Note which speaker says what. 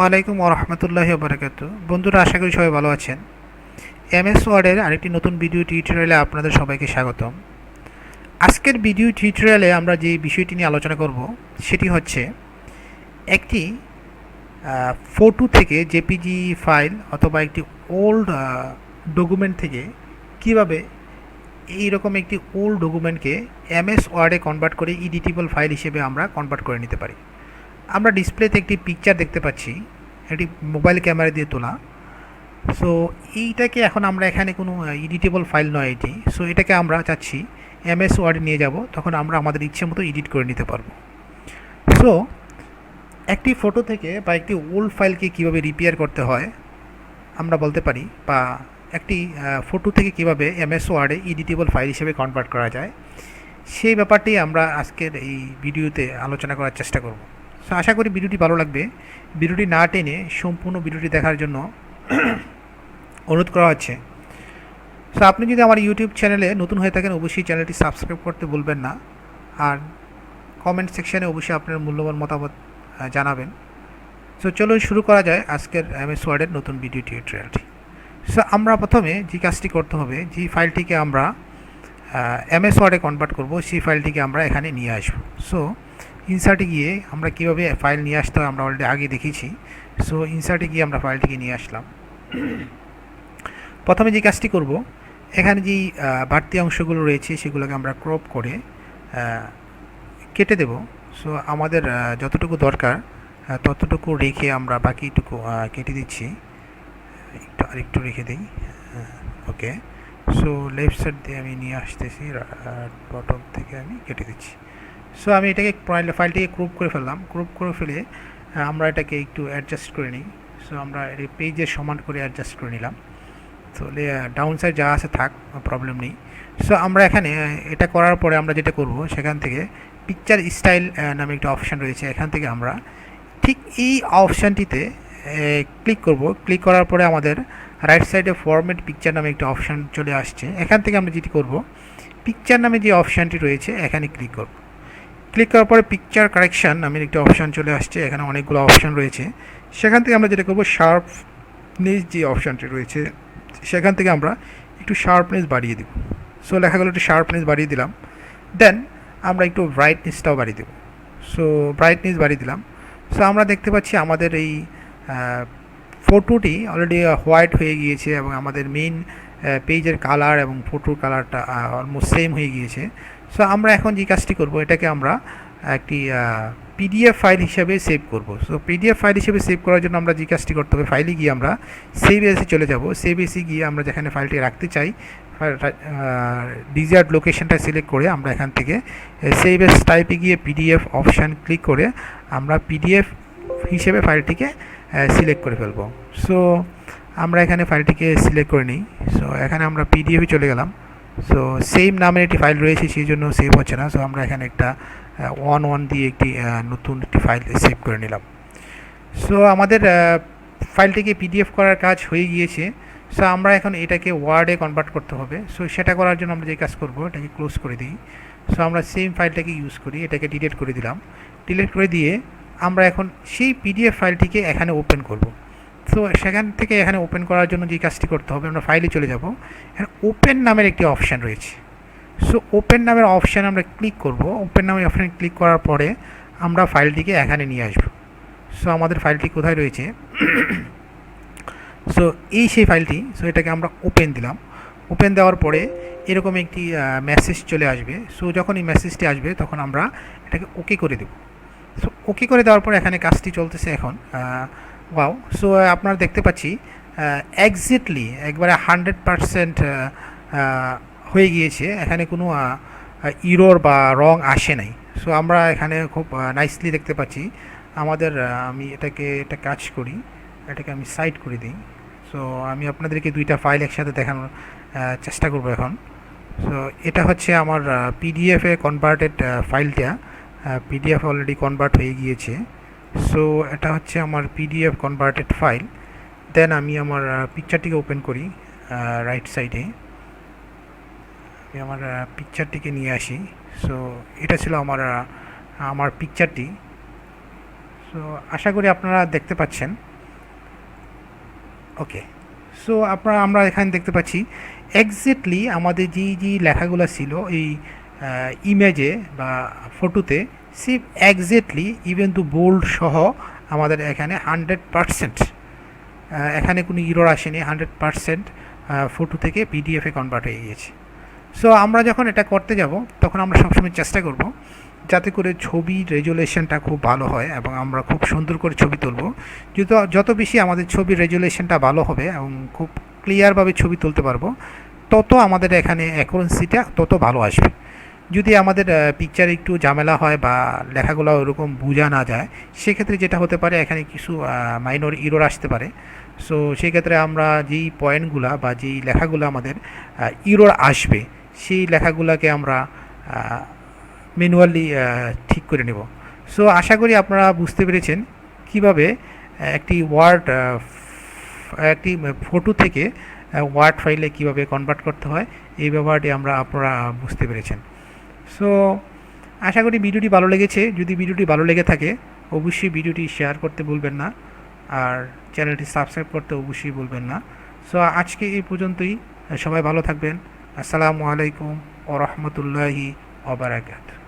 Speaker 1: ওয়ালাইকুম ওরহমতুল্লাহি ওবারাকাতু। বন্ধুরা, আশা করি সবাই ভালো আছেন। এমএস ওয়ার্ডের আরেকটি নতুন ভিডিও টিউটোরিয়ালে আপনাদের সবাইকে স্বাগতম। আজকের ভিডিও টিউটোরিয়ালে আমরা যে বিষয়টি নিয়ে আলোচনা করব সেটি হচ্ছে একটি ফটো থেকে জেপিজি ফাইল অথবা একটি ওল্ড ডকুমেন্ট থেকে কিভাবে এইরকম একটি ওল্ড ডকুমেন্টকে এমএস ওয়ার্ডে কনভার্ট করে এডিটেবল ফাইল হিসেবে আমরা কনভার্ট করে নিতে পারি। আমরা ডিসপ্লেতে একটি পিকচার দেখতে পাচ্ছি, এটি মোবাইল ক্যামেরা দিয়ে তোলা। সো এইটাকে এখন আমরা এখানে কোনো এডিটেবল ফাইল নয় এটি। সো এটাকে আমরা চাচ্ছি এমএস ওয়ার্ডে নিয়ে যাব, তখন আমরা আমাদের ইচ্ছে মতো এডিট করে নিতে পারবো। সো একটি ফটো থেকে বা একটি ওল্ড ফাইলকে কীভাবে রিপেয়ার করতে হয় আমরা বলতে পারি, বা একটি ফটো থেকে কীভাবে এমএস ওয়ার্ডে এডিটেবল ফাইল হিসেবে কনভার্ট করা যায়, সেই ব্যাপারটি আমরা আজকের এই ভিডিওতে আলোচনা করার চেষ্টা করব। সো আশা করি ভিডিওটি ভালো লাগবে। ভিডিওটি না টেনে সম্পূর্ণ ভিডিওটি দেখার জন্য অনুরোধ করা হচ্ছে। সো আপনি যদি আমার ইউটিউব চ্যানেলে নতুন হয়ে থাকেন, অবশ্যই চ্যানেলটি সাবস্ক্রাইব করতে ভুলবেন না, আর কমেন্ট সেকশানে অবশ্যই আপনার মূল্যবান মতামত জানাবেন। সো চলুন শুরু করা যায় আজকের এমএস ওয়ার্ডের নতুন ভিডিও টিউটোরিয়ালটি। সো আমরা প্রথমে যে কাজটি করতে হবে, যে ফাইলটিকে আমরা এমএস ওয়ার্ডে কনভার্ট করব, সেই ফাইলটিকে আমরা এখানে নিয়ে আসব। সো ইনসার্টে গিয়ে আমরা কীভাবে ফাইল নিয়ে আসতে হয় আমরা অলরেডি আগে দেখেছি। সো ইনসার্টে গিয়ে আমরা ফাইলটিকে নিয়ে আসলাম। প্রথমে যে কাজটি করব, এখানে যেই বাড়তি অংশগুলো রয়েছে সেগুলোকে আমরা ক্রপ করে কেটে দেব। সো আমাদের যতটুকু দরকার ততটুকু রেখে আমরা বাকিটুকু কেটে দিচ্ছি। আরেকটু রেখে দিই। ওকে, সো লেফট সাইড দিয়ে আমি নিয়ে আসতেছি, বটম থেকে আমি কেটে দিচ্ছি। সো আমি এটাকে ফাইলটিকে ক্রপ করে ফেললাম। ক্রপ করে ফেলে আমরা এটাকে একটু অ্যাডজাস্ট করে নিই। সো আমরা এই পেজের সমান করে অ্যাডজাস্ট করে নিলাম। তো ডাউন সাইড যা আছে থাক, প্রবলেম নেই। সো আমরা এখানে এটা করার পরে আমরা যেটা করব, সেখান থেকে পিকচার স্টাইল নামে একটা অপশান রয়েছে, এখান থেকে আমরা ঠিক এই অপশানটিতে ক্লিক করব। ক্লিক করার পরে আমাদের রাইট সাইডে ফরম্যাট পিকচার নামে একটা অপশান চলে আসছে। এখান থেকে আমরা যেটি করব, পিকচার নামে যে অপশানটি রয়েছে এখানে ক্লিক করব। ক্লিক করার পরে পিকচার কারেকশান নামের একটা অপশান চলে আসছে। এখানে অনেকগুলো অপশান রয়েছে। সেখান থেকে আমরা যেটা করব, শার্পনেস যে অপশানটি রয়েছে সেখান থেকে আমরা একটু শার্পনেস বাড়িয়ে দেব। সো লেখাগুলো একটু শার্পনেস বাড়িয়ে দিলাম। দেন আমরা একটু ব্রাইটনেসটাও বাড়িয়ে দেব। সো ব্রাইটনেস বাড়িয়ে দিলাম। সো আমরা দেখতে পাচ্ছি আমাদের এই ফটোটি অলরেডি হোয়াইট হয়ে গিয়েছে এবং আমাদের মেইন পেজের কালার এবং ফটোর কালারটা অলমোস্ট সেম হয়ে গিয়েছে। সো আমরা এখন যে কাজটি করব, এটাকে আমরা একটি পিডিএফ ফাইল হিসেবে সেভ করব। সো পিডিএফ ফাইল হিসেবে সেভ করার জন্য আমরা যে কাজটি করতে হবে, ফাইলে গিয়ে আমরা সেভ এসে চলে যাব। সেভ এসে গিয়ে আমরা যেখানে ফাইলটি রাখতে চাই ডিজায়ার্ড লোকেশনটা সিলেক্ট করে আমরা এখান থেকে সেভ এস টাইপে গিয়ে পিডিএফ অপশান ক্লিক করে আমরা পিডিএফ হিসেবে ফাইলটিকে সিলেক্ট করে ফেলব। সো আমরা এখানে ফাইলটিকে সিলেক্ট করে নিই। সো এখানে আমরা পিডিএফে চলে গেলাম। সো সেম নামের একটি ফাইল রয়েছে, সেই জন্য সেভ হচ্ছে না। সো আমরা এখানে একটা 1 দিয়ে একটি নতুন একটি ফাইল সেভ করে নিলাম। সো আমাদের ফাইলটিকে পিডিএফ করার কাজ হয়ে গিয়েছে। সো আমরা এখন এটাকে ওয়ার্ডে কনভার্ট করতে হবে। সো সেটা করার জন্য আমরা যে কাজ করব, এটাকে ক্লোজ করে দিই। সো আমরা সেম ফাইলটাকে ইউজ করি, এটাকে ডিলিট করে দিলাম। ডিলিট করে দিয়ে আমরা এখন সেই পিডিএফ ফাইলটিকে এখানে ওপেন করব। সো সেখান থেকে এখানে ওপেন করার জন্য যে কাজটি করতে হবে, আমরা ফাইলে চলে যাব। এখানে ওপেন নামের একটি অপশান রয়েছে। সো ওপেন নামের অপশান আমরা ক্লিক করব। ওপেন নামের অপশানে ক্লিক করার পরে আমরা ফাইলটিকে এখানে নিয়ে আসব। সো আমাদের ফাইলটি কোথায় রয়েছে, সো এই সেই ফাইলটি। সো এটাকে আমরা ওপেন দিলাম। ওপেন দেওয়ার পরে এরকম একটি মেসেজ চলে আসবে। সো যখন এই মেসেজটি আসবে তখন আমরা এটাকে ওকে করে দেব। সো ওকে করে দেওয়ার পরে এখানে কাজটি চলতেছে এখন। ওয়াও, সো আপনারা দেখতে পাচ্ছি এক্স্যাক্টলি একবারে 100% হয়ে গিয়েছে। এখানে কোনো ইরোর বা রং আসে নাই। সো আমরা এখানে খুব নাইসলি দেখতে পাচ্ছি আমাদের। আমি এটা কাজ করি, এটাকে আমি সাইড করে দিই। সো আমি আপনাদেরকে দুইটা ফাইল একসাথে দেখানোর চেষ্টা করব এখন। সো এটা হচ্ছে আমার পিডিএফে কনভার্টেড ফাইলটা। পিডিএফ অলরেডি কনভার্ট হয়ে গিয়েছে। সো এটা হচ্ছে আমার পিডিএফ কনভার্টেড ফাইল। দেন আমি আমার পিকচারটিকে ওপেন করি রাইট সাইডে। আমি আমার পিকচারটিকে নিয়ে আসি। সো এটা ছিল আমার পিকচারটি। সো সো আশা করি আপনারা দেখতে পাচ্ছেন। ওকে, সো আমরা এখানে দেখতে পাচ্ছি এক্স্যাক্টলি আমাদের যে লেখাগুলো ছিল এই ইমেজে বা ফটোতে, সে এক্স্যাক্টলি ইভেন টু বোল্ড সহ আমাদের এখানে 100% এখানে কোনো ইরর আসেনি। 100% ফটো থেকে পিডিএফে কনভার্ট হয়ে গিয়েছে। সো আমরা যখন এটা করতে যাব তখন আমরা সবসময় চেষ্টা করব যাতে করে ছবির রেজুলেশনটা খুব ভালো হয় এবং আমরা খুব সুন্দর করে ছবি তুলব। যত বেশি আমাদের ছবির রেজুলেশনটা ভালো হবে এবং খুব ক্লিয়ারভাবে ছবি তুলতে পারবো, তত আমাদের এখানে অ্যাকুরেন্সিটা তত ভালো আসবে। যদি আমাদের পিকচার একটু ঝামেলা হয় বা লেখাগুলো ওরকম বোঝা না যায়, সেক্ষেত্রে যেটা হতে পারে এখানে কিছু মাইনর ইরর আসতে পারে। সো সেক্ষেত্রে আমরা যেই পয়েন্টগুলো বা যেই লেখাগুলো আমাদের ইরর আসবে, সেই লেখাগুলোকে আমরা ম্যানুয়ালি ঠিক করে নেব। সো আশা করি আপনারা বুঝতে পেরেছেন কিভাবে একটি ফটো থেকে ওয়ার্ড ফাইলে কিভাবে কনভার্ট করতে হয়, এই ব্যাপারটি আপনারা বুঝতে পেরেছেন। সো আশা করি ভিডিওটি ভালো লেগেছে। যদি ভিডিওটি ভালো লেগে থাকে অবশ্যই ভিডিওটি শেয়ার করতে ভুলবেন না, আর চ্যানেলটি সাবস্ক্রাইব করতে অবশ্যই ভুলবেন না। সো আজকে এই পর্যন্তই। সবাই ভালো থাকবেন। আসসালামু আলাইকুম ওয়া রাহমাতুল্লাহি ওয়া বারাকাতুহু।